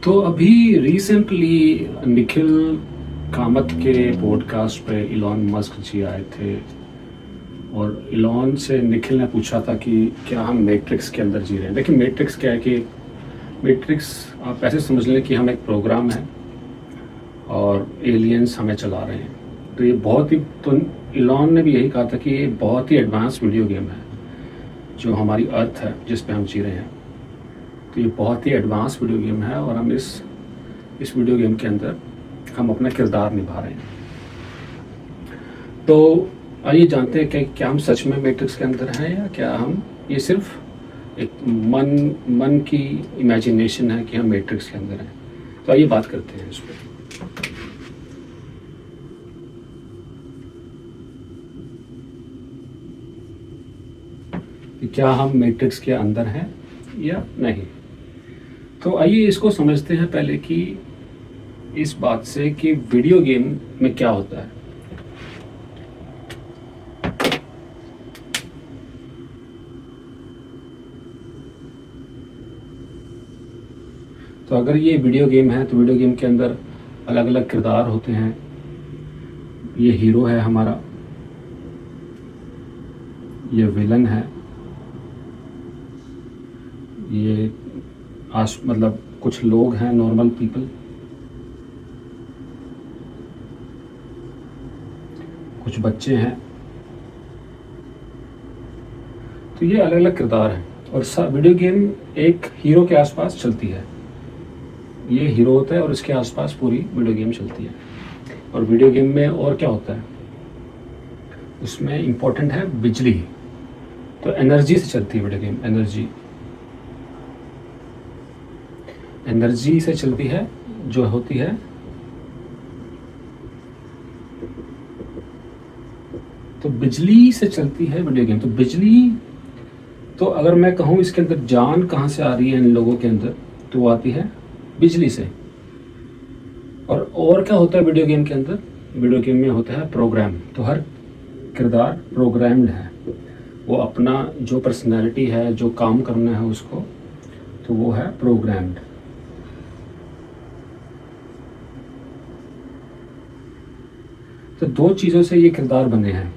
तो अभी रिसेंटली निखिल कामत के पॉडकास्ट पे इलॉन मस्क जी आए थे और इलॉन से निखिल ने पूछा था कि क्या हम मैट्रिक्स के अंदर जी रहे हैं। देखिए, मैट्रिक्स क्या है कि मैट्रिक्स आप ऐसे समझ लें कि हम एक प्रोग्राम है और एलियंस हमें चला रहे हैं। तो ये बहुत ही, तो इलॉन ने भी यही कहा था कि ये बहुत ही एडवांस वीडियो गेम है जो हमारी अर्थ है जिस पे हम जी रहे हैं। तो ये बहुत ही एडवांस वीडियो गेम है और हम इस वीडियो गेम के अंदर हम अपना किरदार निभा रहे हैं। तो आइए जानते हैं कि क्या हम सच में मैट्रिक्स के अंदर हैं या क्या हम ये सिर्फ एक मन की इमेजिनेशन है कि हम मैट्रिक्स के अंदर हैं। तो आइए बात करते हैं इस पर। कि क्या हम मैट्रिक्स के अंदर हैं या नहीं। तो आइए इसको समझते हैं पहले कि इस बात से कि वीडियो गेम में क्या होता है। तो अगर ये वीडियो गेम है तो वीडियो गेम के अंदर अलग अलग किरदार होते हैं। ये हीरो है हमारा, ये विलन है, ये मतलब कुछ लोग हैं, नॉर्मल पीपल, कुछ बच्चे हैं। तो ये अलग अलग किरदार हैं और वीडियो गेम एक हीरो के आसपास चलती है। ये हीरो होता है और इसके आसपास पूरी वीडियो गेम चलती है। और वीडियो गेम में और क्या होता है, उसमें इम्पोर्टेंट है बिजली। तो एनर्जी से चलती है वीडियो गेम, एनर्जी से चलती है, जो होती है तो बिजली से चलती है वीडियो गेम। तो बिजली, तो अगर मैं कहूँ इसके अंदर जान कहाँ से आ रही है इन लोगों के अंदर, तो वो आती है बिजली से। और क्या होता है वीडियो गेम के अंदर, वीडियो गेम में होता है प्रोग्राम। तो हर किरदार प्रोग्राम्ड है, वो अपना जो पर्सनैलिटी है, जो काम करना है उसको, तो वो है प्रोग्राम्ड। तो दो चीज़ों से ये किरदार बने हैं,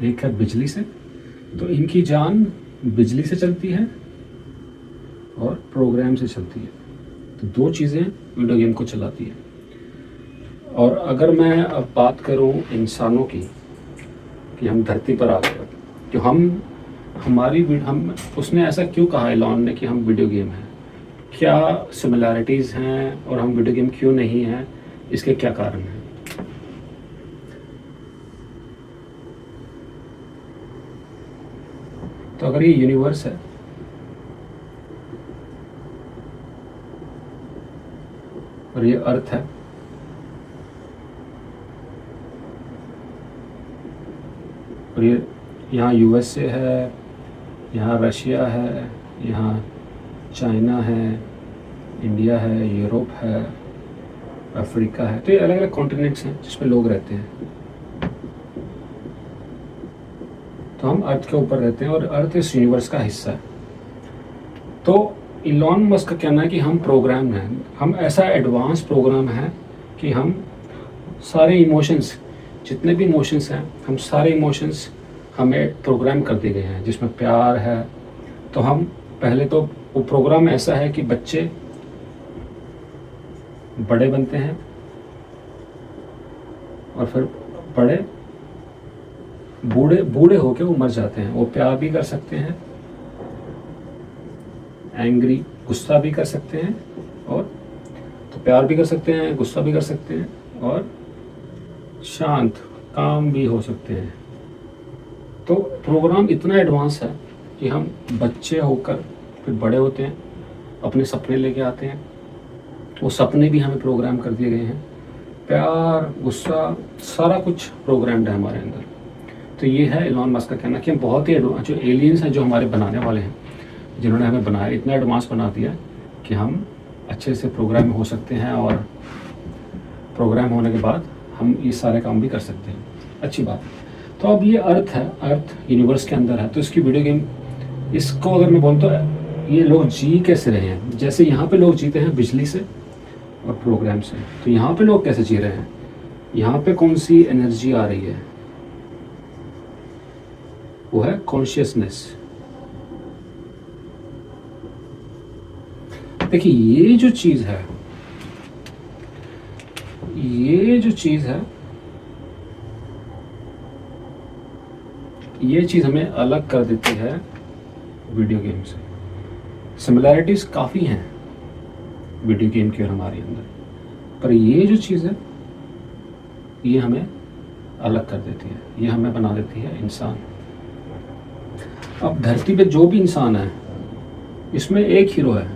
एक है बिजली से, तो इनकी जान बिजली से चलती है और प्रोग्राम से चलती है। तो दो चीज़ें वीडियो गेम को चलाती है। और अगर मैं अब बात करूं इंसानों की, कि हम धरती पर आ गए, तो हम उसने ऐसा क्यों कहा एलॉन ने कि हम वीडियो गेम हैं, क्या सिमिलैरिटीज़ हैं और हम वीडियो गेम क्यों नहीं हैं, इसके क्या कारण हैं। तो अगर ये यूनिवर्स है और ये अर्थ है, और ये यहाँ यूएसए है, यहाँ रशिया है, यहाँ चाइना है, इंडिया है, यूरोप है, अफ्रीका है। तो ये अलग अलग कॉन्टिनेंट्स हैं जिसमें लोग रहते हैं। तो हम अर्थ के ऊपर रहते हैं और अर्थ इस यूनिवर्स का हिस्सा है। तो इलॉन मस्क का कहना है कि हम प्रोग्राम हैं, हम ऐसा एडवांस प्रोग्राम है कि हम सारे इमोशंस, जितने भी इमोशंस हैं, हम सारे इमोशंस हमें प्रोग्राम कर दिए गए हैं। जिसमें प्यार है, तो हम पहले तो वो प्रोग्राम ऐसा है कि बच्चे बड़े बनते हैं और फिर बड़े बूढ़े होके वो मर जाते हैं। वो प्यार भी कर सकते हैं, एंग्री, गुस्सा भी कर सकते हैं, और तो प्यार भी कर सकते हैं, गुस्सा भी कर सकते हैं, और शांत, काम भी हो सकते हैं। तो प्रोग्राम इतना एडवांस है कि हम बच्चे होकर फिर बड़े होते हैं, अपने सपने लेके आते हैं, वो सपने भी हमें प्रोग्राम कर दिए गए हैं। प्यार, गुस्सा, सारा कुछ प्रोग्राम्ड है हमारे अंदर। तो ये है एलॉन मस्क का कहना कि हम बहुत ही एडवांस, जो एलियंस हैं जो हमारे बनाने वाले हैं, जिन्होंने हमें बनाया, इतना एडवांस बना दिया कि हम अच्छे से प्रोग्राम हो सकते हैं और प्रोग्राम होने के बाद हम ये सारे काम भी कर सकते हैं। अच्छी बात है। तो अब ये अर्थ है, अर्थ यूनिवर्स के अंदर है, तो इसकी वीडियो गेम, इसको अगर मैं बोलूँ तो ये लोग जी कैसे रहे हैं। जैसे यहाँ पे लोग जीते हैं बिजली से, और प्रोग्राम्स हैं। तो यहाँ पे लोग कैसे जी रहे हैं, यहाँ पे कौन सी एनर्जी आ रही है, वो है कॉन्शियसनेस। देखिए ये जो चीज है, ये जो चीज है, ये चीज हमें अलग कर देती है वीडियो गेम से। सिमिलैरिटीज काफी हैं वीडियो गेम की और हमारे अंदर, पर ये जो चीज है ये हमें अलग कर देती है, ये हमें बना देती है इंसान। अब धरती पे जो भी इंसान है इसमें एक हीरो है,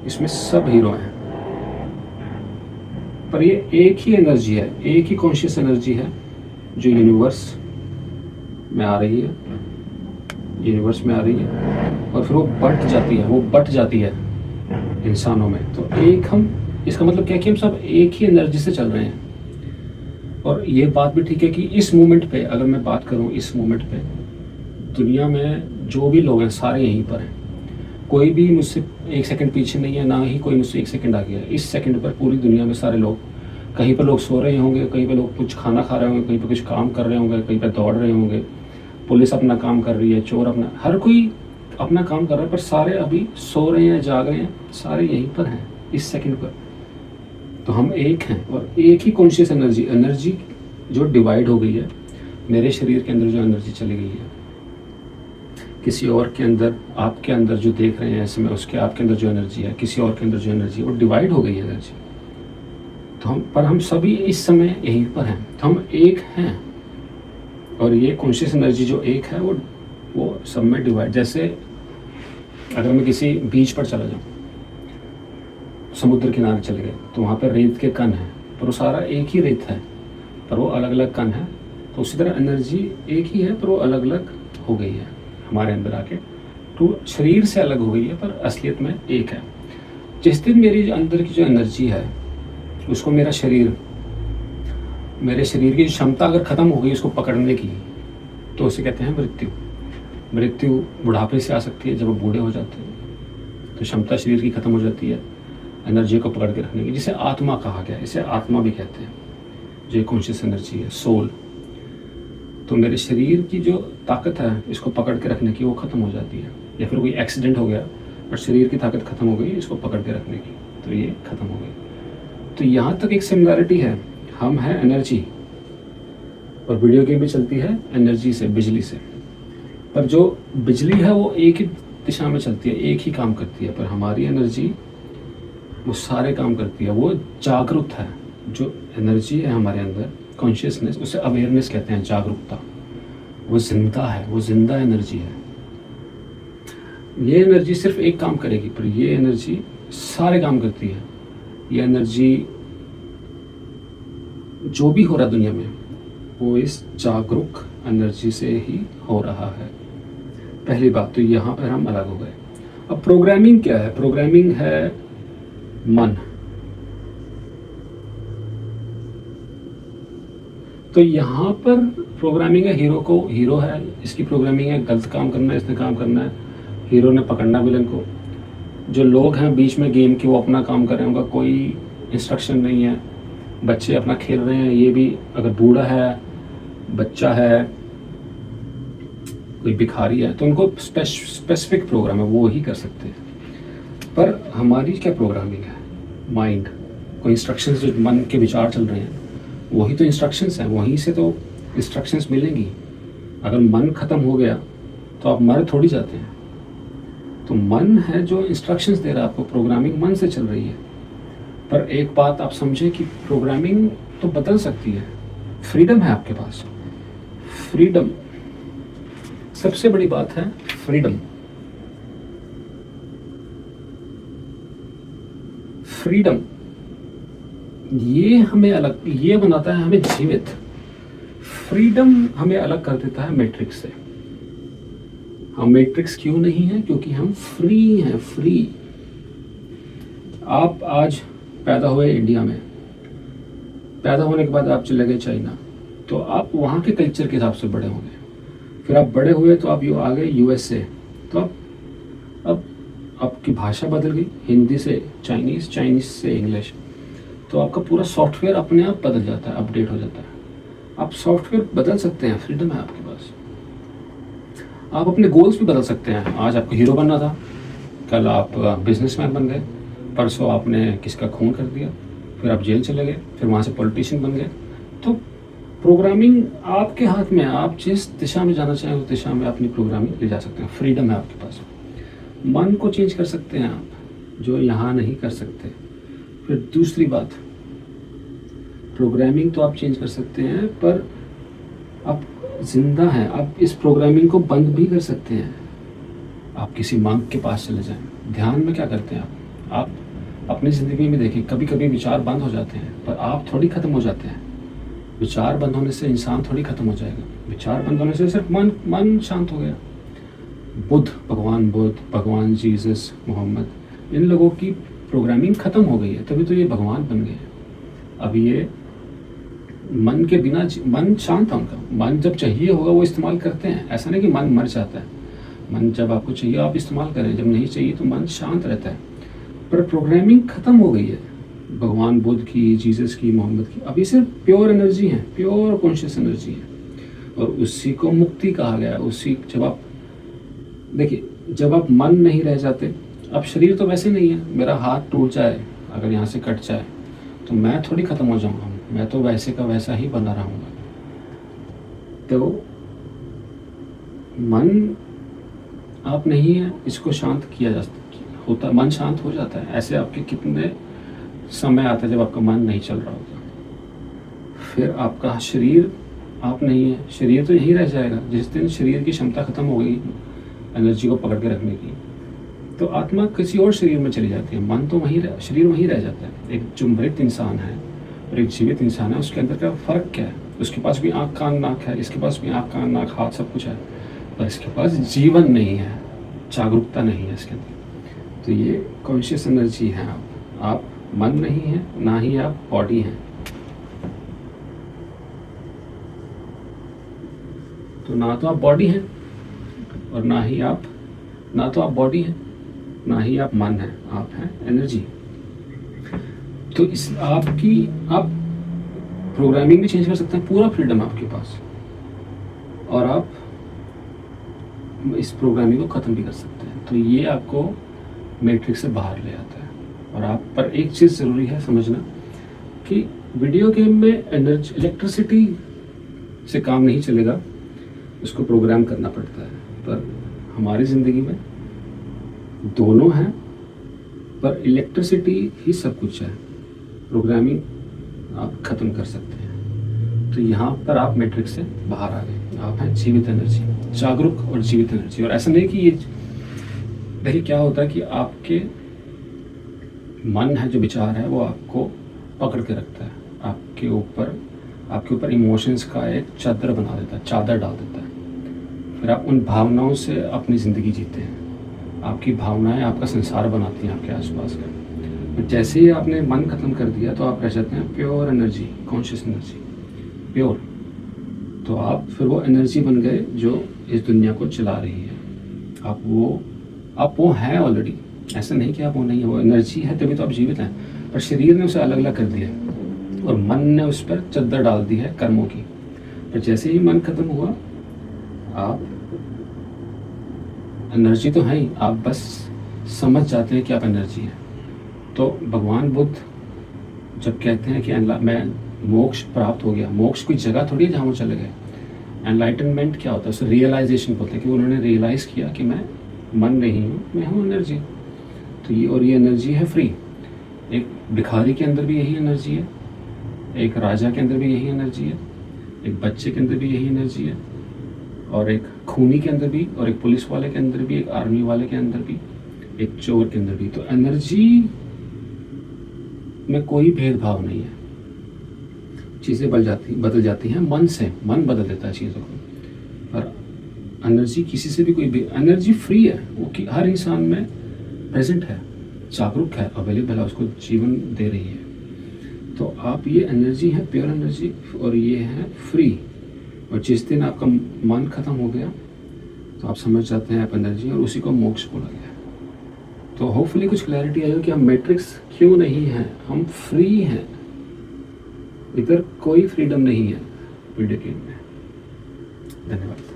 इसमें सब हीरो हैं, पर ये एक ही एनर्जी है, एक ही कॉन्शियस एनर्जी है जो यूनिवर्स में आ रही है, यूनिवर्स में आ रही है और फिर वो बट जाती है, वो बट जाती है इंसानों में। तो एक हम, इसका मतलब क्या है कि हम सब एक ही एनर्जी से चल रहे हैं। और ये बात भी ठीक है कि इस मोमेंट पे, अगर मैं बात करूं इस मोमेंट पे, दुनिया में जो भी लोग हैं सारे यहीं पर हैं। कोई भी मुझसे एक सेकंड पीछे नहीं है, ना ही कोई मुझसे एक सेकंड आगे है। इस सेकंड पर पूरी दुनिया में सारे लोग, कहीं पर लोग सो रहे होंगे, कहीं पर लोग कुछ खाना खा रहे होंगे, कहीं पर कुछ काम कर रहे होंगे, कहीं पर दौड़ रहे होंगे, पुलिस अपना काम कर रही है, चोर अपना, हर कोई अपना काम कर रहा है, पर सारे अभी सो रहे हैं, जाग रहे हैं, सारे यहीं पर हैं इस सेकंड पर। तो हम एक हैं और एक ही कॉन्शियस एनर्जी जो डिवाइड हो गई है। मेरे शरीर के अंदर जो एनर्जी चली गई है, किसी और के अंदर, आपके अंदर जो देख रहे हैं ऐसे में, उसके आपके अंदर जो एनर्जी है, किसी और के अंदर जो एनर्जी है, वो डिवाइड हो गई है एनर्जी। तो हम सभी इस समय यहीं पर हैं, तो हम एक हैं। और ये कॉन्शियस एनर्जी जो एक है वो सब में डिवाइड। जैसे अगर मैं किसी बीच पर चला जाऊँ, समुद्र किनारे चले गए, तो वहाँ पर रेत के कण हैं, पर वो सारा एक ही रेत है, पर वो अलग अलग कण है। तो उसी तरह एनर्जी एक ही है, पर वो अलग अलग हो गई है हमारे अंदर आके, तो शरीर से अलग हो गई है, पर असलियत में एक है। जिस दिन मेरी अंदर की जो एनर्जी है, उसको मेरे शरीर की क्षमता अगर खत्म हो गई उसको पकड़ने की, तो उसे कहते हैं मृत्यु। मृत्यु बुढ़ापे से आ सकती है, जब वो बूढ़े हो जाते हैं तो क्षमता शरीर की खत्म हो जाती है एनर्जी को पकड़ के रखने की, जिसे आत्मा कहा गया, इसे आत्मा भी कहते हैं, जो कॉन्शियस एनर्जी है, सोल। तो मेरे शरीर की जो ताकत है इसको पकड़ के रखने की, वो खत्म हो जाती है। या फिर कोई एक्सीडेंट हो गया और शरीर की ताकत खत्म हो गई इसको पकड़ के रखने की, तो ये खत्म हो गई। तो यहाँ तक एक सिमिलैरिटी है, हम हैं एनर्जी, और वीडियो गेम भी चलती है एनर्जी से, बिजली से। पर जो बिजली है वो एक ही दिशा में चलती है, एक ही काम करती है, पर हमारी एनर्जी वो सारे काम करती है, वो जागरूक है। जो एनर्जी है हमारे अंदर, कॉन्शियसनेस, उसे अवेयरनेस कहते हैं, जागरूकता। वो जिंदा है, वो जिंदा एनर्जी है। ये एनर्जी सिर्फ एक काम करेगी, पर ये एनर्जी सारे काम करती है। ये एनर्जी जो भी हो रहा है दुनिया में, वो इस जागरूक एनर्जी से ही हो रहा है। पहली बात तो यहाँ पर हम अलग हो गए। अब प्रोग्रामिंग क्या है? प्रोग्रामिंग है मन। तो यहाँ पर प्रोग्रामिंग है, हीरो है, इसकी प्रोग्रामिंग है गलत काम करना है, इसने काम करना है, हीरो ने पकड़ना विलन को। जो लोग हैं बीच में गेम के, वो अपना काम कर रहे हैं, उनका कोई इंस्ट्रक्शन नहीं है। बच्चे अपना खेल रहे हैं, ये भी, अगर बूढ़ा है, बच्चा है, कोई भिखारी है, तो उनको स्पेसिफिक प्रोग्राम है, वो ही कर सकते हैं। पर हमारी क्या प्रोग्रामिंग है? माइंड कोई इंस्ट्रक्शंस, जो मन के विचार चल रहे हैं वही तो इंस्ट्रक्शंस हैं, वहीं से तो इंस्ट्रक्शंस मिलेंगी। अगर मन खत्म हो गया तो आप मर थोड़ी जाते हैं। तो मन है जो इंस्ट्रक्शंस दे रहा है आपको, प्रोग्रामिंग मन से चल रही है। पर एक बात आप समझें कि प्रोग्रामिंग तो बदल सकती है, फ्रीडम है आपके पास। फ्रीडम सबसे बड़ी बात है, फ्रीडम। फ्रीडम ये हमें अलग, ये बनाता है हमें जीवित। फ्रीडम हमें अलग कर देता है मैट्रिक्स से। हम मैट्रिक्स क्यों नहीं है? क्योंकि हम फ्री हैं, फ्री। आप आज पैदा हुए इंडिया में, पैदा होने के बाद आप चले गए चाइना, तो आप वहाँ के कल्चर के हिसाब से बड़े होंगे। फिर आप बड़े हुए तो आप आ गए यूएसए, तो आप अब आपकी भाषा बदल गई, हिंदी से चाइनीज़, चाइनीज़ से इंग्लिश, तो आपका पूरा सॉफ्टवेयर अपने आप बदल जाता है, अपडेट हो जाता है। आप सॉफ्टवेयर बदल सकते हैं, फ्रीडम है आपके पास। आप अपने गोल्स भी बदल सकते हैं। आज आपको हीरो बनना था, कल आप बिजनेसमैन बन गए, परसों आपने किसका खून कर दिया, फिर आप जेल चले गए, फिर वहाँ से पॉलिटिशियन बन गए। तो प्रोग्रामिंग आपके हाथ में है, आप जिस दिशा में जाना चाहें उस दिशा में अपनी प्रोग्रामिंग ले जा सकते हैं, फ्रीडम है आपके पास। मन को चेंज कर सकते हैं आप, जो यहाँ नहीं कर सकते। फिर दूसरी बात, प्रोग्रामिंग तो आप चेंज कर सकते हैं, पर आप जिंदा हैं, आप इस प्रोग्रामिंग को बंद भी कर सकते हैं। आप किसी मंक के पास चले जाएं, ध्यान में क्या करते हैं आप अपनी ज़िंदगी में देखिए, कभी कभी विचार बंद हो जाते हैं, पर आप थोड़ी ख़त्म हो जाते हैं। विचार बंद होने से इंसान थोड़ी ख़त्म हो जाएगा, विचार बंद होने से सिर्फ मन शांत हो गया। भगवान बुद्ध, भगवान जीसस, मोहम्मद, इन लोगों की प्रोग्रामिंग ख़त्म हो गई है, तभी तो ये भगवान बन गए हैं। अब ये मन के बिना, मन शांत है उनका, मन जब चाहिए होगा वो इस्तेमाल करते हैं। ऐसा नहीं कि मन मर जाता है, मन जब आपको चाहिए आप इस्तेमाल करें, जब नहीं चाहिए तो मन शांत रहता है। पर प्रोग्रामिंग ख़त्म हो गई है भगवान बुद्ध की, जीसस की, मोहम्मद की। अभी सिर्फ प्योर एनर्जी है, प्योर कॉन्शियस एनर्जी है, और उसी को मुक्ति कहा गया है। उसी जब आप देखिए, जब आप मन नहीं रह जाते, अब शरीर तो वैसे नहीं है, मेरा हाथ टूट जाए, अगर यहाँ से कट जाए तो मैं थोड़ी ख़त्म हो जाऊँगा, मैं तो वैसे का वैसा ही बना रहूँगा। तो मन आप नहीं है, इसको शांत किया जा होता, मन शांत हो जाता है। ऐसे आपके कितने समय आता है जब आपका मन नहीं चल रहा होता। फिर आपका शरीर आप नहीं है, शरीर तो यहीं रह जाएगा। जिस दिन शरीर की क्षमता ख़त्म हो गई एनर्जी को पकड़ के रखने की, तो आत्मा किसी और शरीर में चली जाती है, मन तो वहीं शरीर वहीं रह जाता है। एक जो मृत इंसान है और एक जीवित इंसान है, उसके अंदर का फ़र्क क्या है? उसके पास भी आँख कान नाक है, इसके पास भी आँख कान नाक हाथ सब कुछ है, पर इसके पास जीवन नहीं है, जागरूकता नहीं है इसके अंदर। तो ये कॉन्शियस एनर्जी है। आप मन नहीं है, ना ही आप बॉडी हैं। तो ना तो आप बॉडी हैं और ना तो आप बॉडी हैं, ना ही आप मन हैं, आप हैं एनर्जी। तो इस आप प्रोग्रामिंग भी चेंज कर सकते हैं, पूरा फ्रीडम है आपके पास, और आप इस प्रोग्रामिंग को ख़त्म भी कर सकते हैं। तो ये आपको मैट्रिक्स से बाहर ले आता है। और आप पर एक चीज़ ज़रूरी है समझना कि वीडियो गेम में एनर्जी, इलेक्ट्रिसिटी से काम नहीं चलेगा, उसको प्रोग्राम करना पड़ता है। पर हमारी ज़िंदगी में दोनों हैं, पर इलेक्ट्रिसिटी ही सब कुछ है, प्रोग्रामिंग आप ख़त्म कर सकते हैं। तो यहाँ पर आप मैट्रिक्स से बाहर आ गए, आप हैं जीवित एनर्जी, जागरूक और जीवित एनर्जी। और ऐसा नहीं कि ये देखिए क्या होता है कि आपके मन है, जो विचार है, वो आपको पकड़ के रखता है, आपके ऊपर इमोशंस का एक चादर बना देता है, चादर डाल देता है। फिर आप उन भावनाओं से अपनी ज़िंदगी जीते हैं। आपकी भावनाएं आपका संसार बनाती हैं आपके आसपास का। और जैसे ही आपने मन खत्म कर दिया तो आप रह जाते हैं pure energy, conscious energy, pure. तो आप फिर वो एनर्जी बन गए जो इस दुनिया को चला रही है। आप वो हैं ऑलरेडी, ऐसा नहीं कि आप वो नहीं है, वो एनर्जी है, तभी तो आप जीवित हैं। पर शरीर ने उसे अलग अलग कर दिया और मन ने उस पर चद्दर डाल दी है कर्मों की। पर जैसे ही मन खत्म हुआ, आप एनर्जी तो है ही, आप बस समझ जाते हैं कि आप एनर्जी हैं। तो भगवान बुद्ध जब कहते हैं कि मैं मोक्ष प्राप्त हो गया, मोक्ष कोई जगह थोड़ी है जहाँ वो चले गए। एनलाइटनमेंट क्या होता है, उसे रियलाइजेशन बोलते हैं कि उन्होंने रियलाइज़ किया कि मैं मन नहीं हूँ, मैं हूँ एनर्जी। तो ये एनर्जी है फ्री। एक भिखारी के अंदर भी यही एनर्जी है, एक राजा के अंदर भी यही एनर्जी है, एक बच्चे के अंदर भी यही एनर्जी है, और एक खूनी के अंदर भी, और एक पुलिस वाले के अंदर भी, एक आर्मी वाले के अंदर भी, एक चोर के अंदर भी। तो एनर्जी में कोई भेदभाव नहीं है। चीज़ें बदल जाती हैं मन से, मन बदल देता है चीज़ों को। पर एनर्जी किसी से भी कोई एनर्जी फ्री है, वो कि हर इंसान में प्रेजेंट है, जागरूक है, अवेलेबल है, उसको जीवन दे रही है। तो आप ये एनर्जी है, प्योर एनर्जी, और ये है फ्री। और जिस दिन आपका मन खत्म हो गया तो आप समझ जाते हैं आप एनर्जी, और उसी को मोक्ष बोला गया। तो होपफुली कुछ क्लैरिटी आई हो कि हम मैट्रिक्स क्यों नहीं हैं, हम फ्री हैं, इधर कोई फ्रीडम नहीं है वीडियो गेम में। धन्यवाद।